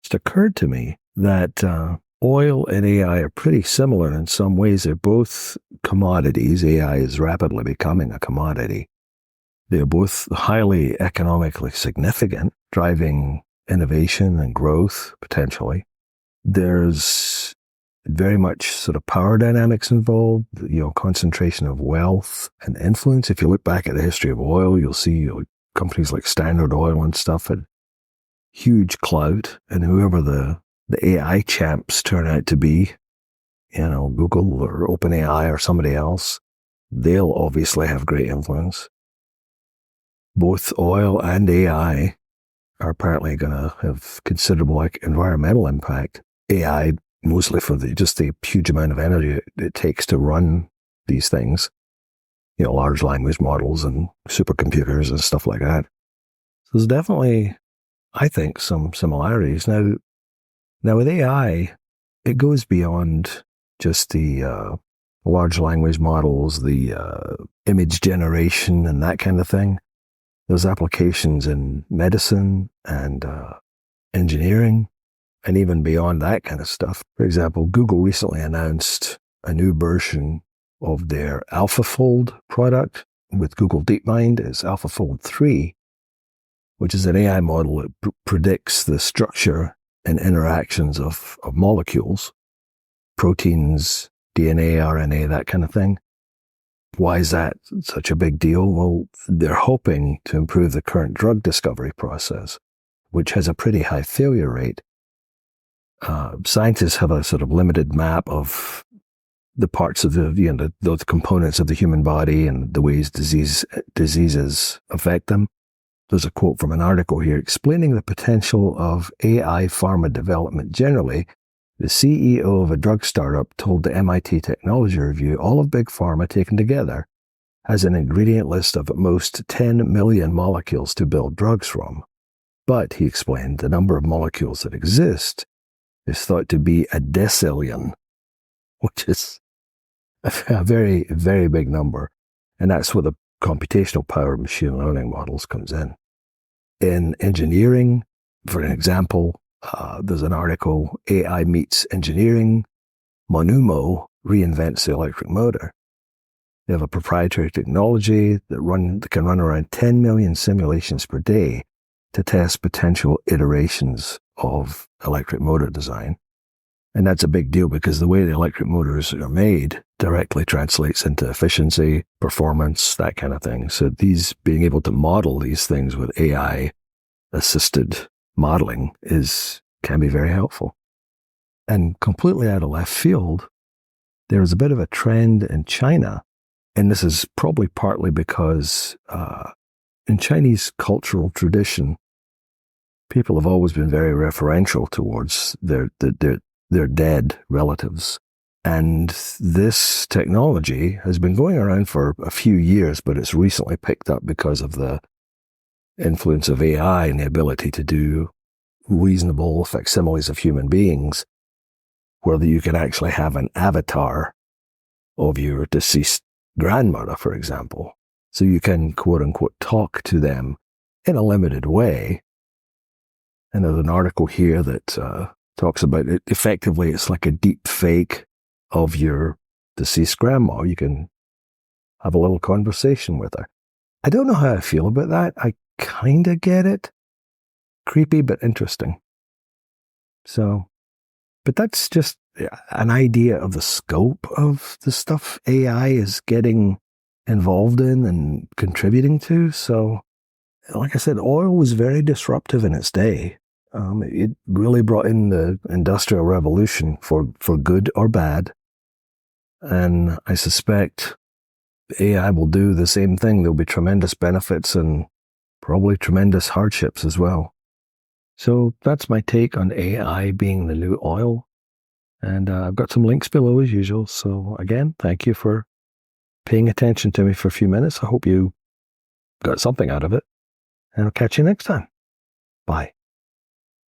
just occurred to me that oil and AI are pretty similar in some ways. They're both commodities. AI is rapidly becoming a commodity. They're both highly economically significant, driving innovation and growth, potentially. There's very much sort of power dynamics involved, concentration of wealth and influence. If you look back at the history of oil, you'll see companies like Standard Oil and stuff had huge clout, and whoever the AI champs turn out to be, Google or OpenAI or somebody else, they'll obviously have great influence. Both oil and AI are apparently going to have considerable environmental impact. AI mostly for just the huge amount of energy it takes to run these things, large language models and supercomputers and stuff like that. So there's definitely, I think, some similarities. Now with AI, it goes beyond just the large language models, the image generation and that kind of thing. There's applications in medicine and engineering, and even beyond that kind of stuff. For example, Google recently announced a new version of their AlphaFold product with Google DeepMind. It's AlphaFold 3, which is an AI model that predicts the structure and interactions of molecules, proteins, DNA, RNA, that kind of thing. Why is that such a big deal? Well, they're hoping to improve the current drug discovery process, which has a pretty high failure rate. Scientists have a sort of limited map of the parts of those components of the human body and the ways diseases affect them. There's a quote from an article here explaining the potential of AI pharma development generally. The CEO of a drug startup told the MIT Technology Review all of Big Pharma taken together has an ingredient list of at most 10 million molecules to build drugs from. But, he explained, the number of molecules that exist is thought to be a decillion, which is a very, very big number. And that's where the computational power of machine learning models comes in. In engineering, for an example, there's an article, AI Meets Engineering, Monumo reinvents the electric motor. They have a proprietary technology that can run around 10 million simulations per day to test potential iterations of electric motor design. And that's a big deal because the way the electric motors are made directly translates into efficiency, performance, that kind of thing. So being able to model these things with AI-assisted modeling can be very helpful. And completely out of left field, there is a bit of a trend in China, and this is probably partly because in Chinese cultural tradition, people have always been very referential towards their dead relatives. And this technology has been going around for a few years, but it's recently picked up because of the influence of AI and the ability to do reasonable facsimiles of human beings, where you can actually have an avatar of your deceased grandmother, for example. So you can, quote unquote, talk to them in a limited way. And there's an article here that talks about it. Effectively, it's like a deep fake of your deceased grandma. You can have a little conversation with her. I don't know how I feel about that. I kind of get it. Creepy, but interesting. So, but that's just an idea of the scope of the stuff AI is getting involved in and contributing to. So, like I said, oil was very disruptive in its day. It really brought in the Industrial Revolution for good or bad. And I suspect AI will do the same thing. There'll be tremendous benefits and probably tremendous hardships as well. So that's my take on AI being the new oil. And I've got some links below as usual. So again, thank you for paying attention to me for a few minutes. I hope you got something out of it. And I'll catch you next time. Bye.